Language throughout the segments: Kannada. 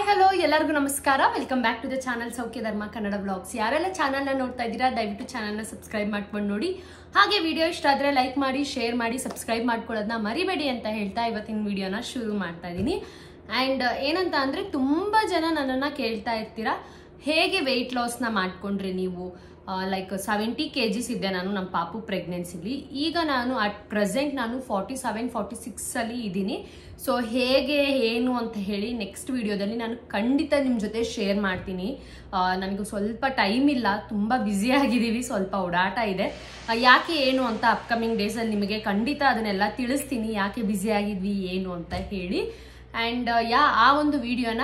ಹಾಯ್ ಹಲೋ ಎಲ್ಲರಿಗೂ ನಮಸ್ಕಾರ. Welcome back to the channel Saukhya Dharma Kannada blogs. ಯಾರೆಲ್ಲ ಚಾನಲ್ನ ನೋಡ್ತಾ ಇದ್ದೀರಾ ದಯವಿಟ್ಟು ಚಾನಲ್ನ ಸಬ್ಸ್ಕ್ರೈಬ್ ಮಾಡ್ಕೊಂಡು ನೋಡಿ. ಹಾಗೆ ವಿಡಿಯೋ ಇಷ್ಟ ಆದರೆ ಲೈಕ್ ಮಾಡಿ, ಶೇರ್ ಮಾಡಿ, ಸಬ್ಸ್ಕ್ರೈಬ್ ಮಾಡ್ಕೊಳ್ಳೋದನ್ನ ಮರಿಬೇಡಿ ಅಂತ ಹೇಳ್ತಾ ಇವತ್ತಿನ ವಿಡಿಯೋನ ಶುರು ಮಾಡ್ತಾ ಇದ್ದೀನಿ. ಆ್ಯಂಡ್ ಏನಂತ ಅಂದರೆ ತುಂಬ ಜನ ನನ್ನನ್ನು ಕೇಳ್ತಾ ಇರ್ತೀರಾ, ಹೇಗೆ ವೆಯ್ಟ್ ಲಾಸ್ನ ಮಾಡ್ಕೊಂಡ್ರಿ ನೀವು? ಲೈಕ್ 70 kgs ಇದ್ದೆ ನಾನು ನಮ್ಮ ಪಾಪು ಪ್ರೆಗ್ನೆನ್ಸಿಲಿ. ಈಗ ನಾನು ಅಟ್ ಪ್ರೆಸೆಂಟ್ ನಾನು 47-46 ಇದ್ದೀನಿ. ಸೊ ಹೇಗೆ ಏನು ಅಂತ ಹೇಳಿ ನೆಕ್ಸ್ಟ್ ವಿಡಿಯೋದಲ್ಲಿ ನಾನು ಖಂಡಿತ ನಿಮ್ಮ ಜೊತೆ ಶೇರ್ ಮಾಡ್ತೀನಿ. ನನಗೂ ಸ್ವಲ್ಪ ಟೈಮ್ ಇಲ್ಲ, ತುಂಬ ಬ್ಯುಸಿ ಆಗಿದ್ದೀವಿ, ಸ್ವಲ್ಪ ಓಡಾಟ ಇದೆ. ಯಾಕೆ ಏನು ಅಂತ ಅಪ್ಕಮಿಂಗ್ ಡೇಸಲ್ಲಿ ನಿಮಗೆ ಖಂಡಿತ ಅದನ್ನೆಲ್ಲ ತಿಳಿಸ್ತೀನಿ, ಯಾಕೆ ಬ್ಯುಸಿ ಆಗಿದ್ವಿ ಏನು ಅಂತ ಹೇಳಿ. ಆ್ಯಂಡ್ ಆ ಒಂದು ವಿಡಿಯೋನ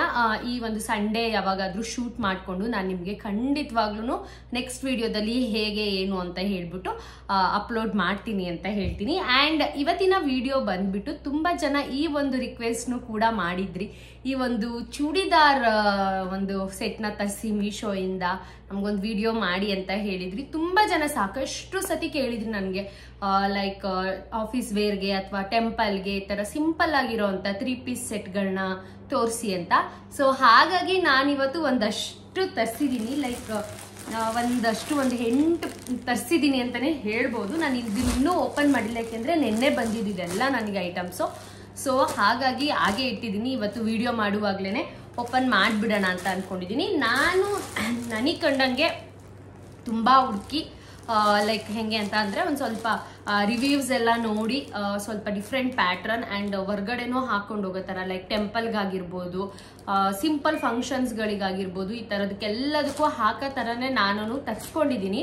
ಈ ಒಂದು ಸಂಡೇ ಯಾವಾಗಾದರೂ ಶೂಟ್ ಮಾಡಿಕೊಂಡು ನಾನು ನಿಮಗೆ ಖಂಡಿತವಾಗ್ಲೂ ನೆಕ್ಸ್ಟ್ ವಿಡಿಯೋದಲ್ಲಿ ಹೇಗೆ ಏನು ಅಂತ ಹೇಳ್ಬಿಟ್ಟು ಅಪ್ಲೋಡ್ ಮಾಡ್ತೀನಿ ಅಂತ ಹೇಳ್ತೀನಿ. ಆ್ಯಂಡ್ ಇವತ್ತಿನ ವಿಡಿಯೋ ಬಂದ್ಬಿಟ್ಟು ತುಂಬ ಜನ ಈ ಒಂದು ರಿಕ್ವೆಸ್ಟ್ನು ಕೂಡ ಮಾಡಿದ್ರಿ. ಈ ಒಂದು ಚೂಡಿದಾರ್ ಒಂದು ಸೆಟ್ನ ತರಿಸಿ ಮೀಶೋಯಿಂದ ನಮಗೊಂದು ವಿಡಿಯೋ ಮಾಡಿ ಅಂತ ಹೇಳಿದ್ರಿ. ತುಂಬ ಜನ ಸಾಕಷ್ಟು ಸತಿ ಕೇಳಿದ್ರಿ ನನಗೆ, ಲೈಕ್ ಆಫೀಸ್ ವೇರ್ಗೆ ಅಥವಾ ಟೆಂಪಲ್ಗೆ ಈ ಥರ ಸಿಂಪಲ್ ಆಗಿರೋವಂಥ 3 ಪೀಸ್ ಸೆಟ್ಗಳನ್ನ ತೋರಿಸಿ ಅಂತ. ಸೊ ಹಾಗಾಗಿ ನಾನಿವತ್ತು ಒಂದಷ್ಟು ತರಿಸಿದ್ದೀನಿ, ಲೈಕ್ ಒಂದು 8 ತರಿಸಿದ್ದೀನಿ ಅಂತಲೇ ಹೇಳ್ಬೋದು. ನಾನು ಇನ್ನೂ ಓಪನ್ ಮಾಡಿಲ್ಲ, ಯಾಕೆಂದರೆ ನಿನ್ನೆ ಬಂದಿದ್ದೆಲ್ಲ ನನಗೆ ಐಟಮ್ಸು. ಸೊ ಹಾಗಾಗಿ ಹಾಗೆ ಇಟ್ಟಿದ್ದೀನಿ. ಇವತ್ತು ವಿಡಿಯೋ ಮಾಡುವಾಗಲೇ ಓಪನ್ ಮಾಡಿಬಿಡೋಣ ಅಂತ ಅಂದ್ಕೊಂಡಿದ್ದೀನಿ. ನಾನು ನನಗೆ ಕಂಡಂಗೆ ತುಂಬ ಹುಡುಕಿ ಲೈಕ್ ಹೆಂಗೆ ಅಂತ ಅಂದರೆ ಒಂದು ಸ್ವಲ್ಪ ರಿವ್ಯೂಸ್ ಎಲ್ಲ ನೋಡಿ ಸ್ವಲ್ಪ ಡಿಫ್ರೆಂಟ್ ಪ್ಯಾಟ್ರನ್ ಆ್ಯಂಡ್ ಹೊರ್ಗಡೆನೂ ಹಾಕೊಂಡು ಹೋಗೋ ಥರ, ಲೈಕ್ ಟೆಂಪಲ್ಗಾಗಿರ್ಬೋದು, ಸಿಂಪಲ್ ಫಂಕ್ಷನ್ಸ್ಗಳಿಗಾಗಿರ್ಬೋದು, ಈ ಥರದಕ್ಕೆಲ್ಲದಕ್ಕೂ ಹಾಕೋ ಥರನೇ ನಾನು ತರಿಸ್ಕೊಂಡಿದ್ದೀನಿ.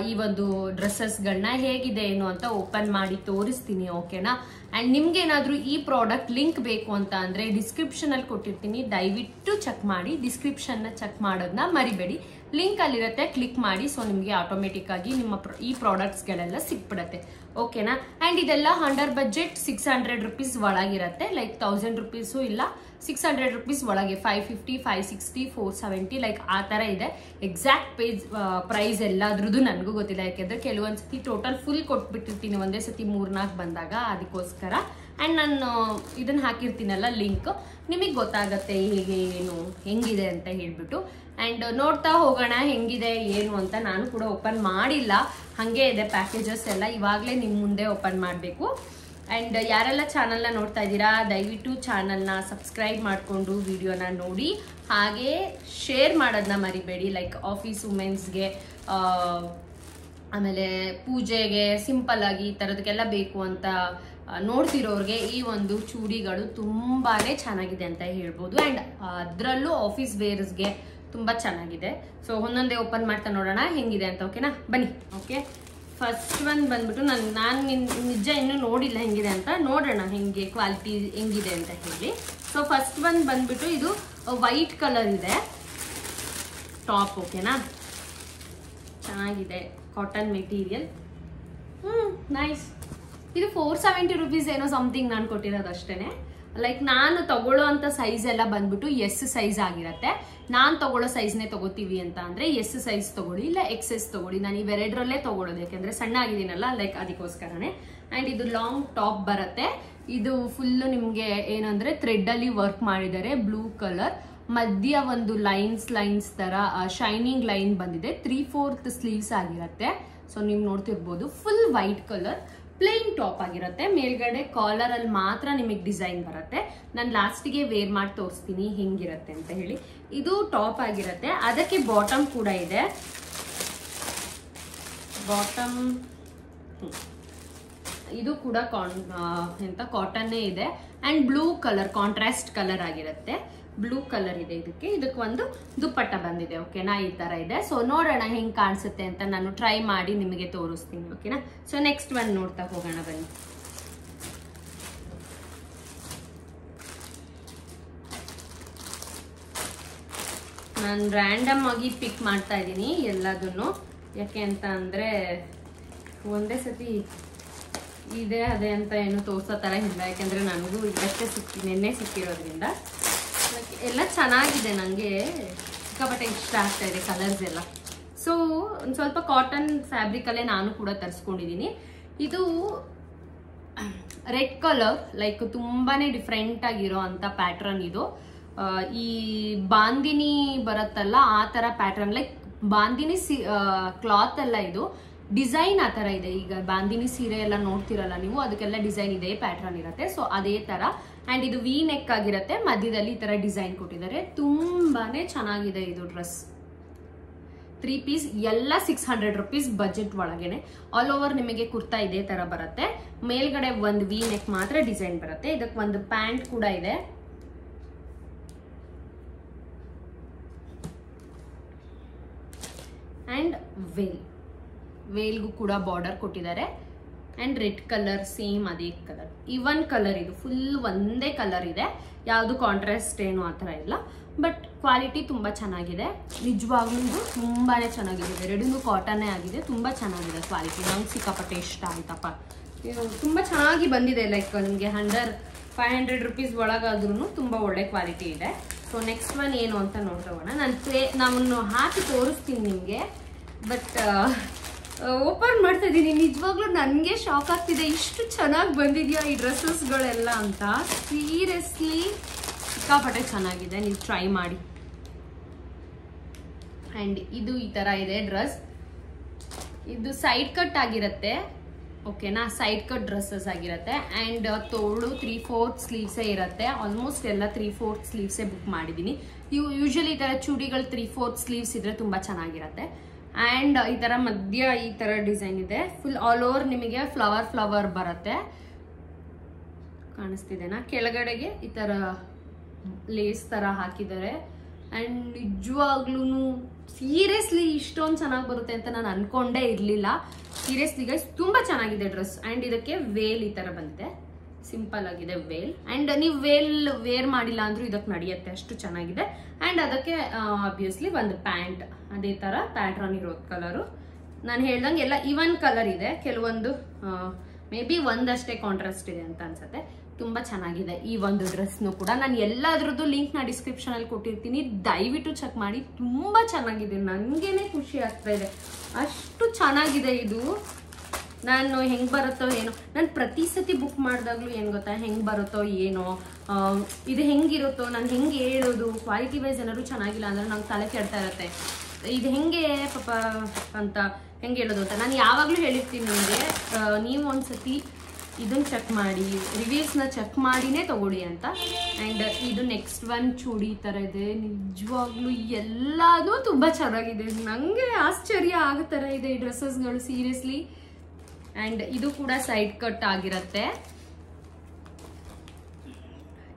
ಈ ಒಂದು ಡ್ರೆಸ್ಸಸ್ಗಳನ್ನ ಹೇಗಿದೆ ಏನು ಅಂತ ಓಪನ್ ಮಾಡಿ ತೋರಿಸ್ತೀನಿ, ಓಕೆನಾ? ಆ್ಯಂಡ್ ನಿಮ್ಗೇನಾದರೂ ಈ ಪ್ರಾಡಕ್ಟ್ ಲಿಂಕ್ ಬೇಕು ಅಂತ ಅಂದರೆ ಡಿಸ್ಕ್ರಿಪ್ಷನಲ್ಲಿ ಕೊಟ್ಟಿರ್ತೀನಿ, ದಯವಿಟ್ಟು ಚೆಕ್ ಮಾಡಿ. ಡಿಸ್ಕ್ರಿಪ್ಷನ್ನ ಚೆಕ್ ಮಾಡೋದನ್ನ ಮರಿಬೇಡಿ, ಲಿಂಕ್ ಅಲ್ಲಿರುತ್ತೆ, ಕ್ಲಿಕ್ ಮಾಡಿ. ಸೊ ನಿಮಗೆ ಆಟೋಮೆಟಿಕ್ ಆಗಿ ನಿಮ್ಮ ಈ ಪ್ರಾಡಕ್ಟ್ಸ್ಗಳೆಲ್ಲ ಸಿಕ್ಬಿಡುತ್ತೆ, ಓಕೆನಾ? ಆ್ಯಂಡ್ ಇದೆಲ್ಲ ಅಂಡರ್ ಬಜೆಟ್ 600 rupees ಒಳಗಿರುತ್ತೆ, ಲೈಕ್ 1000 rupees ಇಲ್ಲ, 600 rupees ಒಳಗೆ, 550, 560, 470 ಲೈಕ್ ಆ ಥರ ಇದೆ. ಎಕ್ಸಾಕ್ಟ್ ಪ್ರೈಸ್ ಎಲ್ಲದ್ರದ್ದು ನನಗೂ ಗೊತ್ತಿಲ್ಲ, ಯಾಕೆಂದರೆ ಕೆಲವೊಂದು ಸತಿ ಟೋಟಲ್ ಫುಲ್ ಕೊಟ್ಬಿಟ್ಟಿರ್ತೀನಿ ಒಂದೇ ಸತಿ 3-4 ಬಂದಾಗ, ಅದಕ್ಕೋಸ್ಕರ. ಆ್ಯಂಡ್ ನಾನು ಇದನ್ನು ಹಾಕಿರ್ತೀನಲ್ಲ ಲಿಂಕ್, ನಿಮಗೆ ಗೊತ್ತಾಗತ್ತೆ ಹೇಗೆ ಏನು ಹೆಂಗಿದೆ ಅಂತ ಹೇಳ್ಬಿಟ್ಟು. ಆ್ಯಂಡ್ ನೋಡ್ತಾ ಹೋಗೋಣ ಹೆಂಗಿದೆ ಏನು ಅಂತ. ನಾನು ಕೂಡ ಓಪನ್ ಮಾಡಿಲ್ಲ, ಹಾಗೆ ಇದೆ ಪ್ಯಾಕೇಜಸ್ ಎಲ್ಲ, ಇವಾಗಲೇ ನಿಮ್ಮ ಮುಂದೆ ಓಪನ್ ಮಾಡಬೇಕು. ಆ್ಯಂಡ್ ಯಾರೆಲ್ಲ ಚಾನಲ್ನ ನೋಡ್ತಾ ಇದ್ದೀರಾ ದಯವಿಟ್ಟು ಚಾನಲ್ನ ಸಬ್ಸ್ಕ್ರೈಬ್ ಮಾಡಿಕೊಂಡು ವಿಡಿಯೋನ ನೋಡಿ, ಹಾಗೆ ಶೇರ್ ಮಾಡೋದನ್ನ ಮರಿಬೇಡಿ. ಲೈಕ್ ಆಫೀಸ್ ವುಮೆನ್ಸ್ಗೆ, ಆಮೇಲೆ ಪೂಜೆಗೆ ಸಿಂಪಲ್ ಆಗಿ ಈ ಥರದಕ್ಕೆಲ್ಲ ಬೇಕು ಅಂತ ನೋಡ್ತಿರೋರಿಗೆ ಈ ಒಂದು ಚೂಡಿಗಳು ತುಂಬಾ ಚೆನ್ನಾಗಿದೆ ಅಂತ ಹೇಳ್ಬೋದು. ಆ್ಯಂಡ್ ಅದರಲ್ಲೂ ಆಫೀಸ್ ವೇರ್ಸ್ಗೆ ತುಂಬ ಚೆನ್ನಾಗಿದೆ. ಸೊ ಒಂದೊಂದೇ ಓಪನ್ ಮಾಡ್ತಾ ನೋಡೋಣ ಹೆಂಗಿದೆ ಅಂತ, ಓಕೆನಾ? ಬನ್ನಿ. ಓಕೆ, ಫಸ್ಟ್ ಒಂದು ಬಂದ್ಬಿಟ್ಟು ನಾನು ನಿಜ ಇನ್ನೂ ನೋಡಿಲ್ಲ ಹೆಂಗಿದೆ ಅಂತ, ನೋಡೋಣ ಹೆಂಗೆ ಕ್ವಾಲಿಟಿ ಹೆಂಗಿದೆ ಅಂತ ಹೇಳಿ. ಸೊ ಫಸ್ಟ್ ಒಂದು ಬಂದ್ಬಿಟ್ಟು ಇದು ವೈಟ್ ಕಲರ್ ಇದೆ ಟಾಪ್, ಓಕೆನಾ? ಚೆನ್ನಾಗಿದೆ, ಕಾಟನ್ ಮೆಟೀರಿಯಲ್, ನೈಸ್. ಇದು 470 rupees ಏನೋ ಸಮಥಿಂಗ್ ನಾನು ಕೊಟ್ಟಿರೋದು ಅಷ್ಟೇ. ಲೈಕ್ ನಾನು ತಗೊಳ್ಳೋ ಅಂಥ ಸೈಜ್ ಎಲ್ಲ ಬಂದ್ಬಿಟ್ಟು ಎಸ್ ಸೈಜ್ ಆಗಿರತ್ತೆ. ನಾನು ತಗೊಳ್ಳೋ ಸೈಜ್ನೇ ತಗೋತೀವಿ ಅಂತ ಅಂದರೆ ಎಸ್ ಸೈಜ್ ತಗೊಳ್ಳಿ, ಇಲ್ಲ XS ತಗೊಳ್ಳಿ. ನಾನು ಇವೆರಡರಲ್ಲೇ ತಗೊಳ್ಳೋದು, ಯಾಕೆಂದರೆ ಸಣ್ಣ ಆಗಿದ್ದೀನಲ್ಲ, ಲೈಕ್ ಅದಕ್ಕೋಸ್ಕರನೇ. ಆ್ಯಂಡ್ ಇದು ಲಾಂಗ್ ಟಾಪ್ ಬರುತ್ತೆ. ಇದು ಫುಲ್ಲು ನಿಮಗೆ ಏನಂದರೆ ಥ್ರೆಡ್ಡಲ್ಲಿ ವರ್ಕ್ ಮಾಡಿದ್ದಾರೆ, ಬ್ಲೂ ಕಲರ್, ಮಧ್ಯ ಒಂದು ಲೈನ್ಸ್ ಥರ ಶೈನಿಂಗ್ ಲೈನ್ ಬಂದಿದೆ, 3/4 ಸ್ಲೀವ್ಸ್ ಆಗಿರುತ್ತೆ. ಸೊ ನೀವು ನೋಡ್ತಿರ್ಬೋದು, full white colour plain top ಆಗಿರುತ್ತೆ. ಮೇಲ್ಗಡೆ ಕಾಲರ್ ಅಲ್ಲಿ ಮಾತ್ರ ನಿಮಗೆ ಡಿಸೈನ್ ಬರುತ್ತೆ. ನಾನು ಲಾಸ್ಟಿಗೆ ವೇರ್ ಮಾಡಿ ತೋರಿಸ್ತೀನಿ ಹೆಂಗಿರುತ್ತೆ ಅಂತ ಹೇಳಿ. ಇದು ಟಾಪ್ ಆಗಿರುತ್ತೆ, ಅದಕ್ಕೆ ಬಾಟಮ್ ಕೂಡ ಇದೆ. ಬಾಟಮ್ ಇದು ಕೂಡ ಕಾಟನ್ನೇ ಇದೆ. And blue colour, contrast colour ಆಗಿರುತ್ತೆ, ಬ್ಲೂ ಕಲರ್ ಇದೆ. ಇದಕ್ಕೆ ಒಂದು ದುಪ್ಪಟ್ಟ ಬಂದಿದೆ, ಓಕೆನಾ? ಈ ತರ ಇದೆ. ಸೊ ನೋಡೋಣ ಹೆಂಗ್ ಕಾಣಿಸುತ್ತೆ ಅಂತ ನಾನು ಟ್ರೈ ಮಾಡಿ ನಿಮಗೆ ತೋರಿಸ್ತೀನಿ, ಓಕೆನಾ? ಸೊ ನೆಕ್ಸ್ಟ್ ಒಂದು ನೋಡ್ತಾ ಹೋಗೋಣ ಬನ್ನಿ. ನಾನು ರ್ಯಾಂಡಮ್ ಆಗಿ ಪಿಕ್ ಮಾಡ್ತಾ ಇದ್ದೀನಿ ಎಲ್ಲದನ್ನು, ಯಾಕೆ ಅಂತ ಅಂದರೆ ಒಂದೇ ಸತಿ ಇದೆ ಅದೇ ಅಂತ ಏನು ತೋರಿಸೋ ಥರ ಇಲ್ಲ, ಯಾಕೆಂದರೆ ನನಗೂ ಇವತ್ತೇ ನೆನ್ನೆ ಸಿಕ್ಕಿರೋದ್ರಿಂದ. ಎಲ್ಲ ಚೆನ್ನಾಗಿದೆ, ನನಗೆ ಸಿಕ್ಕಾಪಟ್ಟೆ ಇಷ್ಟ ಆಗ್ತಾ ಇದೆ ಕಲರ್ಸ್ ಎಲ್ಲ. ಸೊ ಒಂದು ಸ್ವಲ್ಪ ಕಾಟನ್ ಫ್ಯಾಬ್ರಿಕಲ್ಲೇ ನಾನು ಕೂಡ ತರಿಸ್ಕೊಂಡಿದ್ದೀನಿ. ಇದು ರೆಡ್ ಕಲರ್, ಲೈಕ್ ತುಂಬಾ ಡಿಫ್ರೆಂಟ್ ಆಗಿರೋ ಅಂಥ ಪ್ಯಾಟ್ರನ್ ಇದು. ಈ ಬಾಂದಿನಿ ಬರುತ್ತಲ್ಲ ಆ ತರ ಪ್ಯಾಟರ್ನ್, ಲೈಕ್ ಬಾಂದಿನಿ ಕ್ಲಾತ್ ಅಲ್ಲ ಇದು, ಡಿಸೈನ್ ಆ ತರ ಇದೆ. ಈಗ ಬಾಂದಿನಿ ಸೀರೆ ಎಲ್ಲ ನೋಡ್ತಿರಲ್ಲ ನೀವು, ಅದಕ್ಕೆಲ್ಲ ಡಿಸೈನ್ ಇದೆ ಪ್ಯಾಟರ್ನ್ ಇರುತ್ತೆ. ಸೊ ಅದೇ ತರ, ಅಂಡ್ ಇದು ವಿ ನೆಕ್ ಆಗಿರುತ್ತೆ, ಮಧ್ಯದಲ್ಲಿ ಈ ತರ ಡಿಸೈನ್ ಕೊಟ್ಟಿದ್ದಾರೆ. ತುಂಬಾನೇ ಚೆನ್ನಾಗಿದೆ ಇದು ಡ್ರೆಸ್. 3 ಪೀಸ್ ಎಲ್ಲ 600 rupees ಬಜೆಟ್ ಒಳಗೇನೆ. ಆಲ್ ಓವರ್ ನಿಮಗೆ ಕುರ್ತಾ ಇದೇ ತರ ಬರುತ್ತೆ. ಮೇಲ್ಗಡೆ ಒಂದು ವಿ ನೆಕ್ ಮಾತ್ರ ಡಿಸೈನ್ ಬರುತ್ತೆ. ಇದಕ್ಕೆ ಒಂದು ಪ್ಯಾಂಟ್ ಕೂಡ ಇದೆ. ಅಂಡ್ ವೇಲ್ಗೂ ಕೂಡ ಬಾರ್ಡರ್ ಕೊಟ್ಟಿದ್ದಾರೆ. ಅಂಡ್ ರೆಡ್ ಕಲರ್, ಸೇಮ್ ಅದೇ ಕಲರ್, ಇವನ್ ಕಲರ್, ಇದು ಫುಲ್ ಒಂದೇ ಕಲರ್ ಇದೆ, ಯಾವುದು ಕಾಂಟ್ರಾಸ್ಟ್ ಏನು ಆ ಥರ ಇಲ್ಲ. ಬಟ್ ಕ್ವಾಲಿಟಿ ತುಂಬಾ ಚೆನ್ನಾಗಿದೆ, ನಿಜವಾಗ್ಲೂ ತುಂಬಾನೇ ಚೆನ್ನಾಗಿದೆ. ಎರಡೂ ಕಾಟನ್ನೇ ಆಗಿದೆ, ತುಂಬಾ ಚೆನ್ನಾಗಿದೆ ಕ್ವಾಲಿಟಿ. ನಂಗೆ ಸಿಕ್ಕಾಪಟ್ಟೆ ಇಷ್ಟ ಆಯ್ತಪ್ಪ, ತುಂಬಾ ಚೆನ್ನಾಗಿ ಬಂದಿದೆ. ಲೈಕ್ ನಿಮಗೆ 500 rupees ಒಳಗಾದ್ರೂ ತುಂಬಾ ಒಳ್ಳೆ ಕ್ವಾಲಿಟಿ ಇದೆ. ಸೊ ನೆಕ್ಸ್ಟ್ ಒನ್ ಏನು ಅಂತ ನೋಡ್ತೋಣ. ನಾನು ಹಾಕಿ ತೋರಿಸ್ತೀನಿ ನಿಮಗೆ, ಬಟ್ ಓಪನ್ ಮಾಡ್ತಾ ಇದ್ದೀನಿ. ನಿಜವಾಗ್ಲೂ ನನಗೆ ಶಾಕ್ ಆಗ್ತಿದೆ, ಇಷ್ಟು ಚೆನ್ನಾಗಿ ಬಂದಿದೆಯಾ ಈ ಡ್ರೆಸ್ಸಸ್ಗಳೆಲ್ಲ ಅಂತ. ಸೀರಿಯಸ್ಲಿ ಸಿಕ್ಕಾಪಟ್ಟೆ ಚೆನ್ನಾಗಿದೆ, ನೀವು ಟ್ರೈ ಮಾಡಿ. ಅಂಡ್ ಇದು ಈ ತರ ಇದೆ ಡ್ರೆಸ್. ಇದು ಸೈಡ್ ಕಟ್ ಆಗಿರುತ್ತೆ, ಓಕೆನಾ, ಸೈಡ್ ಕಟ್ ಡ್ರೆಸ್ಸಸ್ ಆಗಿರುತ್ತೆ. ಅಂಡ್ ತೋಳು 3/4 ಸ್ಲೀವ್ಸೇ ಇರುತ್ತೆ. ಆಲ್ಮೋಸ್ಟ್ ಎಲ್ಲ 3/4 ಸ್ಲೀವ್ಸೇ ಬುಕ್ ಮಾಡಿದ್ದೀನಿ. ಯೂಶಲಿ ಈ ತರ ಚೂಡಿಗಳು 3/4 ಸ್ಲೀವ್ಸ್ ಇದ್ರೆ ತುಂಬಾ ಚೆನ್ನಾಗಿರುತ್ತೆ. ಅಂಡ್ ಈ ತರ ಮಧ್ಯ ಈ ತರ ಡಿಸೈನ್ ಇದೆ, ಫುಲ್ ಆಲ್ ಓವರ್ ನಿಮಗೆ ಫ್ಲವರ್ ಬರುತ್ತೆ. ಕಾಣಿಸ್ತಿದೆನಾ? ಕೆಳಗಡೆಗೆ ಈ ತರ ಲೇಸ್ ತರ ಹಾಕಿದ್ದಾರೆ. ಅಂಡ್ ನಿಜವಾಗ್ಲೂ ಸೀರಿಯಸ್ಲಿ ಇಷ್ಟೊಂದು ಚೆನ್ನಾಗಿ ಬರುತ್ತೆ ಅಂತ ನಾನು ಅನ್ಕೊಂಡೇ ಇರ್ಲಿಲ್ಲ. ಸೀರಿಯಸ್ಲಿ ಗೈಸ್ ತುಂಬಾ ಚೆನ್ನಾಗಿದೆ ಡ್ರೆಸ್. ಅಂಡ್ ಇದಕ್ಕೆ ವೇಲ್ ಈ ತರ ಬಂದಿದೆ, ಸಿಂಪಲ್ ಆಗಿದೆ ವೇಲ್. ಅಂಡ್ ನೀವು ವೇರ್ ಮಾಡಿಲ್ಲ ಅಂದ್ರೂ ಇದಕ್ಕೆ ನಡೆಯುತ್ತೆ, ಅಷ್ಟು ಚೆನ್ನಾಗಿದೆ. ಅಂಡ್ ಅದಕ್ಕೆ ಆಬ್ವಿಯಸ್ಲಿ ಒಂದು ಪ್ಯಾಂಟ್ ಅದೇ ತರ ಪ್ಯಾಟ್ರನ್ ಇರೋದು ಕಲರು. ನಾನು ಹೇಳ್ದಂಗೆ ಎಲ್ಲ ಇವನ್ ಕಲರ್ ಇದೆ, ಕೆಲವೊಂದು ಮೇ ಬಿ ಒಂದಷ್ಟೇ ಕಾಂಟ್ರಾಸ್ಟ್ ಇದೆ ಅಂತ ಅನ್ಸುತ್ತೆ. ತುಂಬಾ ಚೆನ್ನಾಗಿದೆ ಈ ಒಂದು ಡ್ರೆಸ್ನು ಕೂಡ. ನಾನು ಎಲ್ಲದ್ರದ್ದು ಲಿಂಕ್ ನ ಡಿಸ್ಕ್ರಿಪ್ಷನ್ ಅಲ್ಲಿ ಕೊಟ್ಟಿರ್ತೀನಿ, ದಯವಿಟ್ಟು ಚೆಕ್ ಮಾಡಿ. ತುಂಬಾ ಚೆನ್ನಾಗಿದೆ, ನನಗೇನೆ ಖುಷಿ ಆಗ್ತಾ ಇದೆ, ಅಷ್ಟು ಚೆನ್ನಾಗಿದೆ ಇದು. ನಾನು ಹೆಂಗ್ ಬರುತ್ತೋ ಏನೋ, ನಾನು ಪ್ರತಿ ಸತಿ ಬುಕ್ ಮಾಡಿದಾಗ್ಲೂ ಏನ್ ಗೊತ್ತಾ, ಹೆಂಗ್ ಬರುತ್ತೋ ಏನೋ, ಇದು ಹೆಂಗಿರುತ್ತೋ, ನಾನು ಹೆಂಗೆ ಹೇಳೋದು, ಕ್ವಾಲಿಟಿ ವೈಸ್ ಏನಾದ್ರು ಚೆನ್ನಾಗಿಲ್ಲ ಅಂದ್ರೆ ನಂಗೆ ತಲೆ ಕೆಡ್ತಾ ಇರುತ್ತೆ. ಇದು ಹೆಂಗೆ ಪಾಪ ಅಂತ ಹೆಂಗೆ ಹೇಳೋದು ಅಂತ ನಾನು ಯಾವಾಗಲೂ ಹೇಳಿರ್ತೀನಿ ನಿಮಗೆ, ನೀವು ಒಂದ್ಸತಿ ಇದನ್ನ ಚೆಕ್ ಮಾಡಿ, ರಿವ್ಯೂಸ್ನ ಚೆಕ್ ಮಾಡಿನೇ ತಗೊಳ್ಳಿ ಅಂತ. ಆ್ಯಂಡ್ ಇದು ನೆಕ್ಸ್ಟ್ ಒನ್ ಚೂಡಿ ಈ ಥರ ಇದೆ. ನಿಜವಾಗ್ಲೂ ಎಲ್ಲದೂ ತುಂಬ ಚೆನ್ನಾಗಿದೆ, ನನಗೆ ಆಶ್ಚರ್ಯ ಆಗೋ ಥರ ಇದೆ ಈ ಡ್ರೆಸ್ಸಸ್ಗಳು ಸೀರಿಯಸ್ಲಿ. ಆ್ಯಂಡ್ ಇದು ಕೂಡ ಸೈಡ್ ಕಟ್ ಆಗಿರುತ್ತೆ,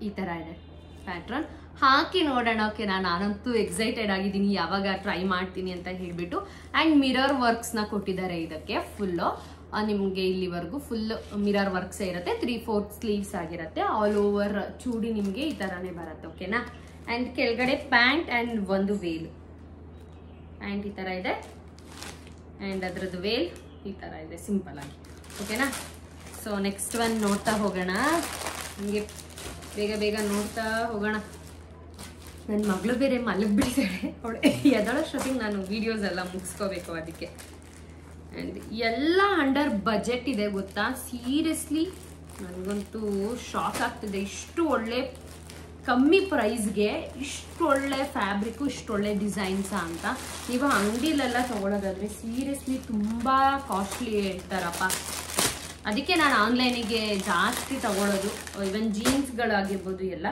ಈ ಥರ ಇದೆ ಪ್ಯಾಟ್ರನ್. ಹಾಕಿ ನೋಡೋಣ. ಓಕೆ, ನಾನಂತೂ ಎಕ್ಸೈಟೆಡ್ ಆಗಿದ್ದೀನಿ, ಯಾವಾಗ ಟ್ರೈ ಮಾಡ್ತೀನಿ ಅಂತ ಹೇಳಿಬಿಟ್ಟು. ಆ್ಯಂಡ್ ಮಿರರ್ ವರ್ಕ್ಸ್ನ ಕೊಟ್ಟಿದ್ದಾರೆ ಇದಕ್ಕೆ ಫುಲ್ಲು. ನಿಮಗೆ ಇಲ್ಲಿವರೆಗೂ ಫುಲ್ ಮಿರರ್ ವರ್ಕ್ಸ್ ಇರುತ್ತೆ. 3/4 ಸ್ಲೀವ್ಸ್ ಆಗಿರುತ್ತೆ. ಆಲ್ ಓವರ್ ಚೂಡಿ ನಿಮಗೆ ಈ ಥರನೇ ಬರುತ್ತೆ, ಓಕೆನಾ. ಆ್ಯಂಡ್ ಕೆಳಗಡೆ ಪ್ಯಾಂಟ್ ಆ್ಯಂಡ್ ಒಂದು ವೇಲ್, ಆ್ಯಂಡ್ ಈ ಥರ ಇದೆ. ಆ್ಯಂಡ್ ಅದರದ್ದು ವೇಲ್ ಈ ಥರ ಇದೆ ಸಿಂಪಲ್ ಆಗಿ, ಓಕೆನಾ. ಸೊ ನೆಕ್ಸ್ಟ್ ಒನ್ ನೋಡ್ತಾ ಹೋಗೋಣ, ಹಂಗೆ ಬೇಗ ನೋಡ್ತಾ ಹೋಗೋಣ. ನನ್ನ ಮಗಳು ಬೇರೆ ಮಲಗಿಬಿಟ್ಟಿದ್ದಾಳೆ, ಅವಳು ಎದಳಷ್ಟೊತ್ತಿಗೆ ನಾನು ವೀಡಿಯೋಸ್ ಎಲ್ಲ ಮುಗಿಸ್ಕೋಬೇಕು ಅದಕ್ಕೆ. ಆ್ಯಂಡ್ ಎಲ್ಲ ಅಂಡರ್ ಬಜೆಟ್ ಇದೆ ಗೊತ್ತಾ, ಸೀರಿಯಸ್ಲಿ ನನಗಂತೂ ಶಾಕ್ ಆಗ್ತಿದೆ. ಇಷ್ಟು ಒಳ್ಳೆ ಕಮ್ಮಿ ಪ್ರೈಸ್ಗೆ ಇಷ್ಟು ಒಳ್ಳೆ ಫ್ಯಾಬ್ರಿಕ್ಕು, ಇಷ್ಟು ಒಳ್ಳೆ ಡಿಸೈನ್ಸಾ ಅಂತ. ನೀವು ಅಂಗಡಿಲೆಲ್ಲ ತೊಗೊಳೋದಾದ್ರೆ ಸೀರಿಯಸ್ಲಿ ತುಂಬ ಕಾಸ್ಟ್ಲಿ ಹೇಳ್ತಾರಪ್ಪ. ಅದಕ್ಕೆ ನಾನು ಆನ್ಲೈನಿಗೆ ಜಾಸ್ತಿ ತಗೊಳ್ಳೋದು, ಇವನ್ ಜೀನ್ಸ್ಗಳಾಗಿರ್ಬೋದು ಎಲ್ಲ.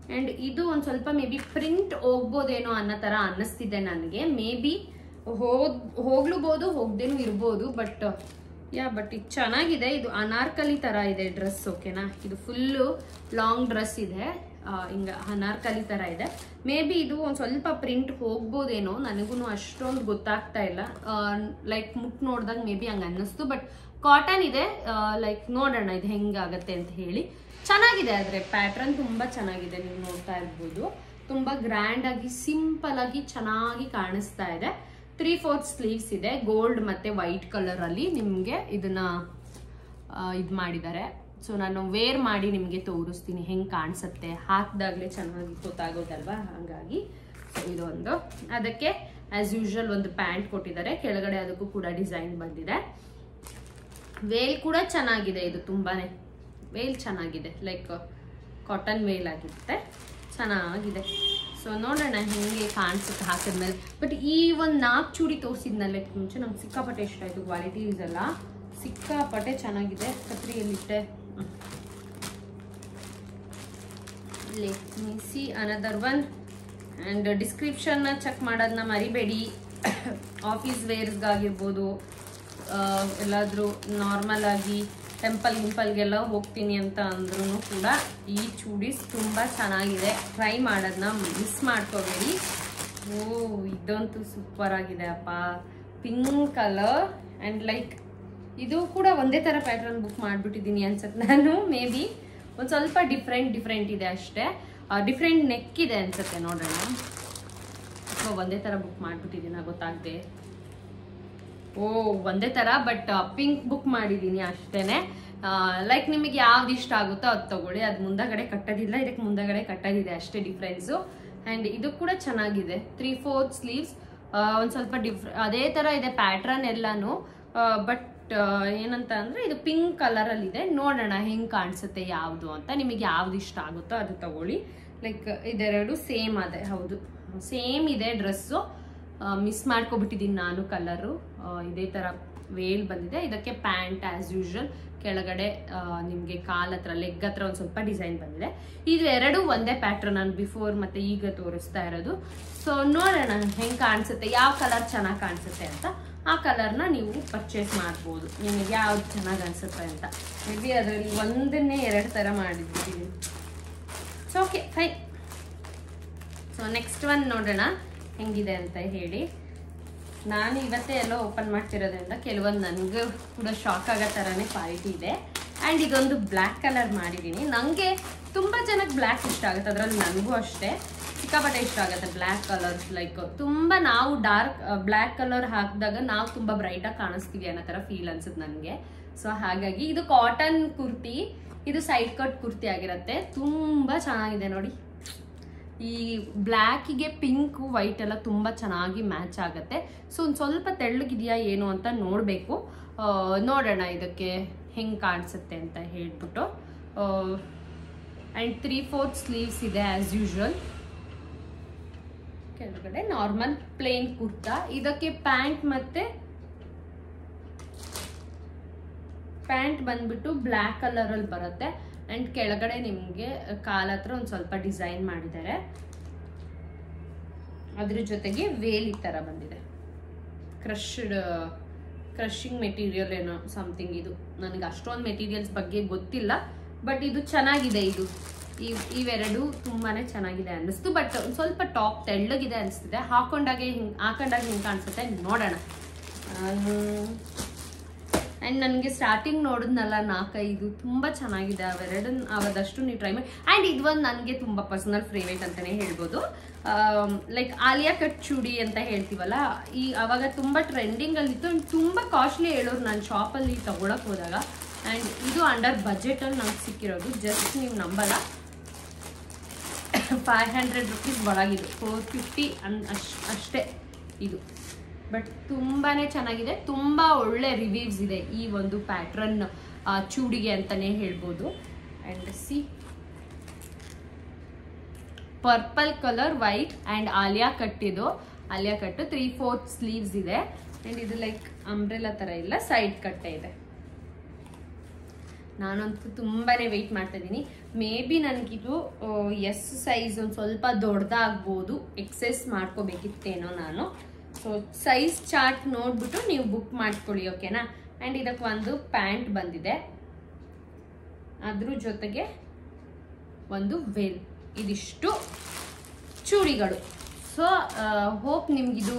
ಆ್ಯಂಡ್ ಇದು ಒಂದು ಸ್ವಲ್ಪ ಮೇ ಬಿ ಪ್ರಿಂಟ್ ಹೋಗ್ಬೋದೇನೋ ಅನ್ನೋ ಥರ ಅನ್ನಿಸ್ತಿದೆ ನನಗೆ. ಮೇ ಬಿ ಹೋಗ್ಲೂಬೋದು, ಹೋಗ್ದೇನೂ ಇರ್ಬೋದು. ಬಟ್ ಇದು ಚೆನ್ನಾಗಿದೆ. ಇದು ಅನಾರ್ಕಲಿ ಥರ ಇದೆ ಡ್ರೆಸ್, ಓಕೆನಾ. ಇದು ಫುಲ್ಲು ಲಾಂಗ್ ಡ್ರೆಸ್ ಇದೆ, ಹಿಂಗೆ ಅನಾರ್ಕಲಿ ಥರ ಇದೆ. ಮೇ ಬಿ ಇದು ಒಂದು ಸ್ವಲ್ಪ ಪ್ರಿಂಟ್ ಹೋಗ್ಬೋದೇನೋ, ನನಗೂ ಅಷ್ಟೊಂದು ಗೊತ್ತಾಗ್ತಾ ಇಲ್ಲ. ಲೈಕ್ ಮುಟ್ಟು ನೋಡಿದಾಗ ಮೇ ಬಿ ಹಂಗೆ ಅನ್ನಿಸ್ತು. ಬಟ್ ಕಾಟನ್ ಇದೆ, ಲೈಕ್ ನೋಡೋಣ ಇದು ಹೆಂಗಾಗತ್ತೆ ಅಂತ ಹೇಳಿ. ಚೆನ್ನಾಗಿದೆ, ಆದರೆ ಪ್ಯಾಟ್ರನ್ ತುಂಬ ಚೆನ್ನಾಗಿದೆ, ನೀವು ನೋಡ್ತಾ ಇರ್ಬೋದು. ತುಂಬ ಗ್ರ್ಯಾಂಡ್ ಆಗಿ ಸಿಂಪಲ್ ಆಗಿ ಚೆನ್ನಾಗಿ ಕಾಣಿಸ್ತಾ ಇದೆ. 3/4 ಸ್ಲೀವ್ಸ್ ಇದೆ, ಗೋಲ್ಡ್ ಮತ್ತೆ ವೈಟ್ ಕಲರ್ ಅಲ್ಲಿ ನಿಮಗೆ ಇದನ್ನ ಇದು ಮಾಡಿದ್ದಾರೆ. ಸೊ ನಾನು ವೇರ್ ಮಾಡಿ ನಿಮಗೆ ತೋರಿಸ್ತೀನಿ ಹೆಂಗೆ ಕಾಣಿಸುತ್ತೆ, ಹಾಕಿದಾಗಲೇ ಚೆನ್ನಾಗಿ ಗೊತ್ತಾಗೋದಲ್ವಾ, ಹಾಗಾಗಿ. ಸೊ ಇದೊಂದು, ಅದಕ್ಕೆ ಆಸ್ ಯೂಶುವಲ್ ಒಂದು ಪ್ಯಾಂಟ್ ಕೊಟ್ಟಿದ್ದಾರೆ, ಕೆಳಗಡೆ ಅದಕ್ಕೂ ಕೂಡ ಡಿಸೈನ್ ಬಂದಿದೆ. ವೇಲ್ ಕೂಡ ಚೆನ್ನಾಗಿದೆ, ಇದು ತುಂಬಾನೇ ವೇಲ್ ಚೆನ್ನಾಗಿದೆ, ಲೈಕ್ ಕಾಟನ್ ವೇಲ್ ಆಗಿರುತ್ತೆ. ಚೆನ್ನಾಗಿದೆ. ಸೊ ನೋಡೋಣ ಹೆಂಗೆ ಕಾಣಿಸುತ್ತೆ ಹಾಕಿದ್ಮೇಲೆ. ಬಟ್ ಈ ಒಂದು 4 ಚೂಡಿ ತೋರಿಸಿದ್ನಲ್ಲ ಮುಂಚೆ ನಂಗೆ ಸಿಕ್ಕಾಪಟ್ಟೆ ಇಷ್ಟ ಆಯಿತು. ಕ್ವಾಲಿಟಿ ಇದೆಲ್ಲ ಸಿಕ್ಕಾಪಟ್ಟೆ ಚೆನ್ನಾಗಿದೆ. ಕತ್ರಿಯಲ್ಲಿಟ್ಟೆ. Let me see another one. And ಡಿಸ್ಕ್ರಿಪ್ಷನ್ನ ಚೆಕ್ ಮಾಡೋದನ್ನ ಮರಿಬೇಡಿ. ಆಫೀಸ್ ವೇರ್ಸ್ಗಾಗಿರ್ಬೋದು, ಎಲ್ಲಾದರೂ ನಾರ್ಮಲ್ ಆಗಿ ಟೆಂಪಲ್ಗೆಲ್ಲ ಹೋಗ್ತೀನಿ ಅಂತ ಅಂದ್ರೂ ಕೂಡ ಈ ಚೂಡೀಸ್ ತುಂಬ ಚೆನ್ನಾಗಿದೆ. ಟ್ರೈ ಮಾಡೋದನ್ನ ಮಿಸ್ ಮಾಡ್ಕೋಬೇಡಿ. ಇದಂತೂ ಸೂಪರ್ ಆಗಿದೆ ಅಪ್ಪ. ಪಿಂಕ್ ಕಲರ್ ಆ್ಯಂಡ್ ಲೈಕ್ ಇದು ಕೂಡ ಒಂದೇ ಥರ ಪ್ಯಾಟ್ರನ್ ಬುಕ್ ಮಾಡಿಬಿಟ್ಟಿದ್ದೀನಿ ಅನ್ಸುತ್ತೆ ನಾನು. ಮೇ ಬಿ ಒಂದು ಸ್ವಲ್ಪ ಡಿಫ್ರೆಂಟ್ ಇದೆ ಅಷ್ಟೇ. ಡಿಫ್ರೆಂಟ್ ನೆಕ್ ಇದೆ ಅನ್ಸುತ್ತೆ. ನೋಡೋಣ. ಸೊ ಒಂದೇ ಥರ ಬುಕ್ ಮಾಡಿಬಿಟ್ಟಿದ್ದೀನಿ ಗೊತ್ತಾಗದೆ. ಒಂದೇ ಥರ ಬಟ್ ಪಿಂಕ್ ಬುಕ್ ಮಾಡಿದ್ದೀನಿ ಅಷ್ಟೇನೆ. ಲೈಕ್ ನಿಮಗೆ ಯಾವ್ದು ಇಷ್ಟ ಆಗುತ್ತೋ ಅದು ತಗೊಳ್ಳಿ. ಅದು ಮುಂದಗಡೆ ಕಟ್ಟೋದಿಲ್ಲ, ಇದಕ್ಕೆ ಮುಂದಗಡೆ ಕಟ್ಟೋದಿದೆ ಅಷ್ಟೇ ಡಿಫ್ರೆನ್ಸು. ಆ್ಯಂಡ್ ಇದು ಕೂಡ ಚೆನ್ನಾಗಿದೆ. 3/4 ಸ್ಲೀವ್ಸ್. ಒಂದು ಸ್ವಲ್ಪ ಅದೇ ಥರ ಇದೆ ಪ್ಯಾಟ್ರನ್ ಎಲ್ಲಾನು. ಬಟ್ ಏನಂತ ಅಂದರೆ ಇದು ಪಿಂಕ್ ಕಲರಲ್ಲಿದೆ. ನೋಡೋಣ ಹೆಂಗೆ ಕಾಣಿಸುತ್ತೆ ಯಾವುದು ಅಂತ. ನಿಮಗೆ ಯಾವ್ದು ಇಷ್ಟ ಆಗುತ್ತೋ ಅದು ತಗೊಳ್ಳಿ. ಲೈಕ್ ಇದೆರಡು ಸೇಮ್ ಅದೇ. ಹೌದು, ಸೇಮ್ ಇದೆ ಡ್ರೆಸ್ಸು. ಮಿಸ್ ಮಾಡ್ಕೊಬಿಟ್ಟಿದ್ದೀನಿ ನಾನು ಕಲರು. ಇದೇ ಥರ ವೇಲ್ ಬಂದಿದೆ. ಇದಕ್ಕೆ ಪ್ಯಾಂಟ್ ಆ್ಯಸ್ ಯೂಶುವಲ್. ಕೆಳಗಡೆ ನಿಮಗೆ ಕಾಲ್ ಹತ್ರ ಲೆಗ್ ಹತ್ರ ಒಂದು ಸ್ವಲ್ಪ ಡಿಸೈನ್ ಬಂದಿದೆ. ಇದು ಎರಡು ಒಂದೇ ಪ್ಯಾಟ್ರನ್. ನಾನು ಬಿಫೋರ್ ಮತ್ತು ಈಗ ತೋರಿಸ್ತಾ ಇರೋದು. ಸೊ ನೋಡೋಣ ಹೆಂಗೆ ಕಾಣಿಸುತ್ತೆ, ಯಾವ ಕಲರ್ ಚೆನ್ನಾಗಿ ಕಾಣಿಸುತ್ತೆ ಅಂತ. ಆ ಕಲರ್ನ ನೀವು ಪರ್ಚೇಸ್ ಮಾಡ್ಬೋದು, ನಿಮಗೆ ಯಾವ್ದು ಚೆನ್ನಾಗಿ ಅನಿಸುತ್ತೆ ಅಂತ. ಮೇ ಬಿ ಅದರಲ್ಲಿ ಒಂದನ್ನೇ 2 ಥರ ಮಾಡಿದ್ದೀನಿ. So okay fine. So next one ನೋಡೋಣ ಹೆಂಗಿದೆ ಅಂತ ಹೇಳಿ. ನಾನು ಇವತ್ತೇ ಎಲ್ಲೋ ಓಪನ್ ಮಾಡ್ತಿರೋದ್ರಿಂದ ಕೆಲವೊಂದು ನನಗೂ ಕೂಡ ಶಾಕ್ ಆಗೋ ಥರನೇ ಕ್ವಾಲಿಟಿ ಇದೆ. ಆ್ಯಂಡ್ ಇದೊಂದು ಬ್ಲ್ಯಾಕ್ ಕಲರ್ ಮಾಡಿದ್ದೀನಿ. ನನಗೆ ತುಂಬ ಜನಕ್ಕೆ ಬ್ಲ್ಯಾಕ್ ಇಷ್ಟ ಆಗುತ್ತೆ. ಅದರಲ್ಲಿ ನನಗೂ ಅಷ್ಟೇ ಸಿಕ್ಕಾಪಟ್ಟೆ ಇಷ್ಟ ಆಗುತ್ತೆ ಬ್ಲ್ಯಾಕ್ ಕಲರ್ಸ್. ಲೈಕ್ ತುಂಬ ನಾವು ಡಾರ್ಕ್ ಬ್ಲ್ಯಾಕ್ ಕಲರ್ ಹಾಕಿದಾಗ ನಾವು ತುಂಬ ಬ್ರೈಟಾಗಿ ಕಾಣಿಸ್ತೀವಿ ಅನ್ನೋ ಥರ ಫೀಲ್ ಅನ್ಸುತ್ತೆ ನನಗೆ. ಸೊ ಹಾಗಾಗಿ ಇದು ಕಾಟನ್ ಕುರ್ತಿ. ಇದು ಸೈಡ್ ಕಟ್ ಕುರ್ತಿ ಆಗಿರುತ್ತೆ. ತುಂಬ ಚೆನ್ನಾಗಿದೆ ನೋಡಿ. ಈ ಬ್ಲ್ಯಾಕಿಗೆ ಪಿಂಕ್ ವೈಟ್ ಎಲ್ಲ ತುಂಬ ಚೆನ್ನಾಗಿ ಮ್ಯಾಚ್ ಆಗುತ್ತೆ. ಸೊ ಒಂದು ಸ್ವಲ್ಪ ತೆಳ್ಳಗಿದೆಯಾ ಏನು ಅಂತ ನೋಡಬೇಕು. ನೋಡೋಣ ಇದಕ್ಕೆ ಹೆಂಗೆ ಕಾಣಿಸುತ್ತೆ ಅಂತ ಹೇಳ್ಬಿಟ್ಟು. ಆ್ಯಂಡ್ 3/4 ಸ್ಲೀವ್ಸ್ ಇದೆ ಆ್ಯಸ್ ಯೂಶುವಲ್. ಕೆಳಗಡೆ ನಾರ್ಮಲ್ ಪ್ಲೇನ್ ಕುರ್ತಾ. ಇದಕ್ಕೆ ಪ್ಯಾಂಟ್ ಬಂದ್ಬಿಟ್ಟು ಬ್ಲ್ಯಾಕ್ ಕಲರಲ್ಲಿ ಬರುತ್ತೆ. ಆ್ಯಂಡ್ ಕೆಳಗಡೆ ನಿಮಗೆ ಕಾಲ ಹತ್ರ ಒಂದು ಸ್ವಲ್ಪ ಡಿಸೈನ್ ಮಾಡಿದ್ದಾರೆ. ಅದ್ರ ಜೊತೆಗೆ ವೇಲ್ ಈ ಥರ ಬಂದಿದೆ. ಕ್ರಶಿಂಗ್ ಮೆಟೀರಿಯಲ್ ಏನೋ ಸಮಥಿಂಗ್. ಇದು ನನಗೆ ಅಷ್ಟೊಂದು ಮೆಟೀರಿಯಲ್ಸ್ ಬಗ್ಗೆ ಗೊತ್ತಿಲ್ಲ, ಬಟ್ ಇದು ಚೆನ್ನಾಗಿದೆ. ಇವೆರಡು ತುಂಬಾ ಚೆನ್ನಾಗಿದೆ ಅನ್ನಿಸ್ತು. ಬಟ್ ಒಂದು ಸ್ವಲ್ಪ ಟಾಪ್ ತೆಳ್ಳಗಿದೆ ಅನಿಸ್ತಿದೆ. ಹಾಕೊಂಡಾಗ ಹಿಂಗೆ ಕಾಣಿಸುತ್ತೆ. ನೋಡೋಣ. ಆ್ಯಂಡ್ ನನಗೆ ಸ್ಟಾರ್ಟಿಂಗ್ ನೋಡಿದ್ನಲ್ಲ 4-5 ತುಂಬ ಚೆನ್ನಾಗಿದೆ. ಅವರದಷ್ಟು ನೀವು ಟ್ರೈ ಮಾಡಿ. ಆ್ಯಂಡ್ ಇದು ಒಂದು ನನಗೆ ತುಂಬ ಪರ್ಸನಲ್ ಫೇವ್ರೇಟ್ ಅಂತಲೇ ಹೇಳ್ಬೋದು. ಲೈಕ್ ಆಲಿಯಾ ಕಟ್ ಚೂಡಿ ಅಂತ ಹೇಳ್ತೀವಲ್ಲ, ಅವಾಗ ತುಂಬ ಟ್ರೆಂಡಿಂಗಲ್ಲಿತ್ತು. ಆ್ಯಂಡ್ ತುಂಬ ಕಾಸ್ಟ್ಲಿ ಹೇಳೋರು ನಾನು ಶಾಪಲ್ಲಿ ತೊಗೊಳಕ್ಕೆ ಹೋದಾಗ. ಆ್ಯಂಡ್ ಇದು ಅಂಡರ್ ಬಜೆಟಲ್ಲಿ ನನಗೆ ಸಿಕ್ಕಿರೋದು. ಜಸ್ಟ್ ನೀವು ನಂಬಲ್ಲ, 500 ರುಪೀಸ್ ಒಳಗಿದು. 450 ಅಷ್ಟೇ ಇದು. ಬಟ್ ತುಂಬಾ ಚೆನ್ನಾಗಿದೆ. ತುಂಬ ಒಳ್ಳೆ ರಿವ್ಯೂಸ್ ಇದೆ ಈ ಒಂದು ಪ್ಯಾಟ್ರನ್ ಚೂಡಿಗೆ ಅಂತಲೇ ಹೇಳ್ಬೋದು. And see purple colour white and Alia cut. ಇದು ಆಲಿಯಾ ಕಟ್ 3/4 ಸ್ಲೀವ್ಸ್ ಇದೆ. ಆ್ಯಂಡ್ ಇದು ಲೈಕ್ ಅಂಬ್ರೆಲಾ ಥರ ಇಲ್ಲ, ಸೈಡ್ ಕಟ್ಟೆ ಇದೆ. ನಾನಂತೂ ತುಂಬಾ ವೆಯ್ಟ್ ಮಾಡ್ತಾ ಇದ್ದೀನಿ. ಮೇ ಬಿ ನನಗಿದು ಎಸ್ ಸೈಜ್ ಒಂದು ಸ್ವಲ್ಪ ದೊಡ್ಡದಾಗ್ಬೋದು. ಎಕ್ಸೆಸ್ ಮಾಡ್ಕೋಬೇಕಿತ್ತೇನೋ ನಾನು. ಸೊ ಸೈಜ್ ಚಾರ್ಟ್ ನೋಡ್ಬಿಟ್ಟು ನೀವು ಬುಕ್ ಮಾಡ್ಕೊಳ್ಳಿ, ಓಕೆನಾ. ಆ್ಯಂಡ್ ಇದಕ್ಕೆ ಒಂದು ಪ್ಯಾಂಟ್ ಬಂದಿದೆ, ಅದ್ರ ಜೊತೆಗೆ ಒಂದು ವೇಲ್. ಇದಿಷ್ಟು ಚೂಡಿಗಳು. ಸೊ ಹೋಪ್ ನಿಮ್ಗಿದು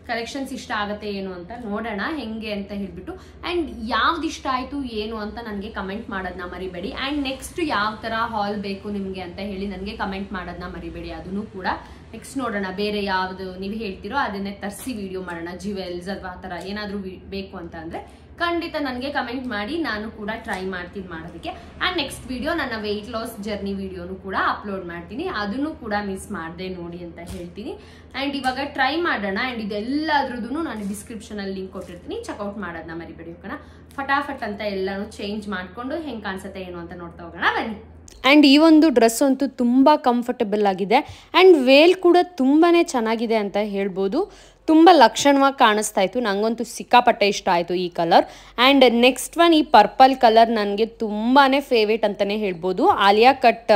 ಕಲೆಕ್ಷನ್ಸ್ ಇಷ್ಟ ಆಗುತ್ತೆ ಏನು ಅಂತ. ನೋಡೋಣ ಹೆಂಗೆ ಅಂತ ಹೇಳ್ಬಿಟ್ಟು. ಆ್ಯಂಡ್ ಯಾವ್ದು ಇಷ್ಟ ಆಯಿತು ಏನು ಅಂತ ನನಗೆ ಕಮೆಂಟ್ ಮಾಡೋದನ್ನ ಮರಿಬೇಡಿ. ಆ್ಯಂಡ್ ನೆಕ್ಸ್ಟ್ ಯಾವ ಥರ ಹಾಲ್ ಬೇಕು ನಿಮಗೆ ಅಂತ ಹೇಳಿ ನನಗೆ ಕಮೆಂಟ್ ಮಾಡೋದನ್ನ ಮರಿಬೇಡಿ. ಅದನ್ನು ಕೂಡ ನೆಕ್ಸ್ಟ್ ನೋಡೋಣ. ಬೇರೆ ಯಾವುದು ನೀವು ಹೇಳ್ತಿರೋ ಅದನ್ನೇ ತರಿಸಿ ವಿಡಿಯೋ ಮಾಡೋಣ. ಜ್ಯುವೆಲ್ಸ್ ಅಥವಾ ಆ ಥರ ಏನಾದರೂ ಬೇಕು ಅಂತ ಅಂದರೆ ಖಂಡಿತ ನನಗೆ ಕಮೆಂಟ್ ಮಾಡಿ. ನಾನು ಕೂಡ ಟ್ರೈ ಮಾಡ್ತೀನಿ ಮಾಡೋದಕ್ಕೆ. ಆ್ಯಂಡ್ ನೆಕ್ಸ್ಟ್ ವಿಡಿಯೋ ನನ್ನ ವೆಯ್ಟ್ ಲಾಸ್ ಜರ್ನಿ ವಿಡಿಯೋನು ಕೂಡ ಅಪ್ಲೋಡ್ ಮಾಡ್ತೀನಿ. ಅದನ್ನು ಕೂಡ ಮಿಸ್ ಮಾಡದೆ ನೋಡಿ ಅಂತ ಹೇಳ್ತೀನಿ. ಆ್ಯಂಡ್ ಇವಾಗ ಟ್ರೈ ಮಾಡೋಣ. ಆ್ಯಂಡ್ ಇದೆಲ್ಲದ್ರದ್ದು ನಾನು ಡಿಸ್ಕ್ರಿಪ್ಷನಲ್ಲಿ ಲಿಂಕ್ ಕೊಟ್ಟಿರ್ತೀನಿ, ಚೆಕ್ಔಟ್ ಮಾಡೋದನ್ನ ಮರಿಬೇಡಿ ಓಕೆನಾ. ಫಟಾಫಟ್ ಅಂತ ಎಲ್ಲನೂ ಚೇಂಜ್ ಮಾಡಿಕೊಂಡು ಹೆಂಗೆ ಕಾಣಿಸುತ್ತೆ ಏನು ಅಂತ ನೋಡ್ತಾ ಹೋಗೋಣ ಬನ್ನಿ. ಆ್ಯಂಡ್ ಈ ಒಂದು ಡ್ರೆಸ್ ಅಂತೂ ತುಂಬ ಕಂಫರ್ಟಬಲ್ ಆಗಿದೆ ಆ್ಯಂಡ್ ವೇಲ್ ಕೂಡ ತುಂಬಾ ಚೆನ್ನಾಗಿದೆ ಅಂತ ಹೇಳ್ಬೋದು. ತುಂಬ ಲಕ್ಷಣವಾಗಿ ಕಾಣಿಸ್ತಾ ಇತ್ತು. ನನಗಂತೂ ಸಿಕ್ಕಾಪಟ್ಟೆ ಇಷ್ಟ ಆಯಿತು ಈ ಕಲರ್. ಆ್ಯಂಡ್ ನೆಕ್ಸ್ಟ್ ಒನ್ ಈ ಪರ್ಪಲ್ ಕಲರ್ ನನಗೆ ತುಂಬಾ ಫೇವ್ರೇಟ್ ಅಂತಲೇ ಹೇಳ್ಬೋದು. ಆಲಿಯಾ ಕಟ್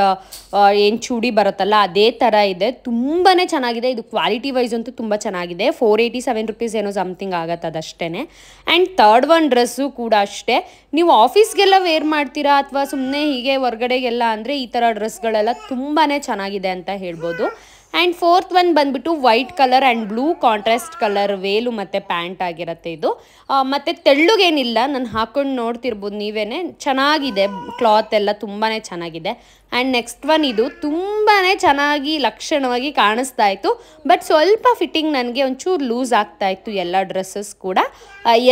ಏನು ಚೂಡಿ ಬರುತ್ತಲ್ಲ ಅದೇ ಥರ ಇದೆ, ತುಂಬಾ ಚೆನ್ನಾಗಿದೆ. ಇದು ಕ್ವಾಲಿಟಿ ವೈಸ್ ಅಂತೂ ತುಂಬ ಚೆನ್ನಾಗಿದೆ. 487 rupees ಏನೋ ಸಮಥಿಂಗ್ ಆಗತ್ತೆ ಅದಷ್ಟೇ. ಆ್ಯಂಡ್ ಥರ್ಡ್ ಒನ್ ಡ್ರೆಸ್ಸು ಕೂಡ ಅಷ್ಟೇ, ನೀವು ಆಫೀಸ್ಗೆಲ್ಲ ವೇರ್ ಮಾಡ್ತೀರಾ ಅಥವಾ ಸುಮ್ಮನೆ ಹೀಗೆ ಹೊರ್ಗಡೆಗೆಲ್ಲ ಅಂದರೆ ಈ ಥರ ಡ್ರೆಸ್ಗಳೆಲ್ಲ ತುಂಬಾ ಚೆನ್ನಾಗಿದೆ ಅಂತ ಹೇಳ್ಬೋದು. ಆ್ಯಂಡ್ ಫೋರ್ತ್ ಒನ್ ಬಂದ್ಬಿಟ್ಟು white colour and blue contrast colour Velu ಮತ್ತು ಪ್ಯಾಂಟ್ ಆಗಿರುತ್ತೆ ಇದು. ಮತ್ತು ತೆಳ್ಳಗೇನಿಲ್ಲ, ನಾನು ಹಾಕೊಂಡು ನೋಡ್ತಿರ್ಬೋದು ನೀವೇ, ಚೆನ್ನಾಗಿದೆ ಕ್ಲಾತ್ ಎಲ್ಲ ತುಂಬಾ ಚೆನ್ನಾಗಿದೆ. ಆ್ಯಂಡ್ ನೆಕ್ಸ್ಟ್ ಒನ್ ಇದು ತುಂಬಾ ಚೆನ್ನಾಗಿ ಲಕ್ಷಣವಾಗಿ ಕಾಣಿಸ್ತಾ ಇತ್ತು, ಬಟ್ ಸ್ವಲ್ಪ ಫಿಟ್ಟಿಂಗ್ ನನಗೆ ಒಂಚೂರು ಲೂಸ್ ಆಗ್ತಾ ಇತ್ತು ಎಲ್ಲ ಡ್ರೆಸ್ಸಸ್ ಕೂಡ.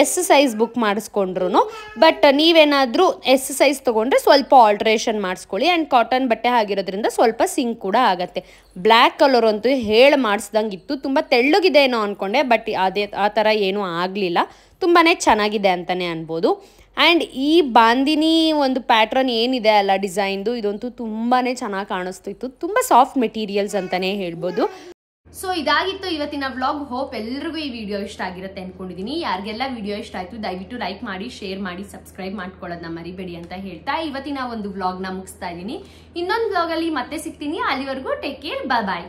ಎಸ್ ಸೈಜ್ ಬುಕ್ ಮಾಡಿಸ್ಕೊಂಡ್ರು, ಬಟ್ ನೀವೇನಾದರೂ ಎಸ್ ಸೈಜ್ ತೊಗೊಂಡ್ರೆ ಸ್ವಲ್ಪ ಆಲ್ಟ್ರೇಷನ್ ಮಾಡಿಸ್ಕೊಳ್ಳಿ. ಆ್ಯಂಡ್ ಕಾಟನ್ ಬಟ್ಟೆ ಆಗಿರೋದ್ರಿಂದ ಸ್ವಲ್ಪ ಸಿಂಕ್ ಕೂಡ ಆಗುತ್ತೆ. ಬ್ಲ್ಯಾಕ್ ಕಲರ್ ಅಂತೂ ಹೇಳಿ ಮಾಡಿಸ್ದಂಗೆ ಇತ್ತು, ತುಂಬ ತೆಳ್ಳಗಿದೆ ಏನೋ ಅಂದ್ಕೊಂಡೆ, ಬಟ್ ಆ ಥರ ಏನೂ ಆಗಲಿಲ್ಲ, ತುಂಬಾ ಚೆನ್ನಾಗಿದೆ ಅಂತಲೇ ಅನ್ಬೋದು. ಆ್ಯಂಡ್ ಈ ಬಾಂದಿನಿ ಒಂದು ಪ್ಯಾಟ್ರನ್ ಏನಿದೆ ಅಲ್ಲ ಡಿಸೈನ್ದು, ಇದಂತೂ ತುಂಬಾ ಚೆನ್ನಾಗಿ ಕಾಣಿಸ್ತಿತ್ತು. ತುಂಬ ಸಾಫ್ಟ್ ಮೆಟೀರಿಯಲ್ಸ್ ಅಂತಲೇ ಹೇಳ್ಬೋದು. ಸೊ ಇದಾಗಿತ್ತು ಇವತ್ತಿನ ವ್ಲಾಗ್. ಹೋಪ್ ಎಲ್ರಿಗೂ ಈ ವಿಡಿಯೋ ಇಷ್ಟ ಆಗಿರುತ್ತೆ ಅನ್ಕೊಂಡಿದ್ದೀನಿ. ಯಾರಿಗೆಲ್ಲ ವಿಡಿಯೋ ಇಷ್ಟ ಆಯಿತು ದಯವಿಟ್ಟು ಲೈಕ್ ಮಾಡಿ, ಶೇರ್ ಮಾಡಿ, ಸಬ್ಸ್ಕ್ರೈಬ್ ಮಾಡ್ಕೊಳ್ಳೋದನ್ನ ಮರಿಬೇಡಿ ಅಂತ ಹೇಳ್ತಾ ಇವತ್ತಿನ ಒಂದು ವ್ಲಾಗ್ನ ಮುಗಿಸ್ತಾ ಇದ್ದೀನಿ. ಇನ್ನೊಂದು ವ್ಲಾಗಲ್ಲಿ ಮತ್ತೆ ಸಿಗ್ತೀನಿ. ಅಲ್ಲಿವರೆಗೂ ಟೇಕ್ ಕೇರ್, ಬಾಯ್ ಬಾಯ್.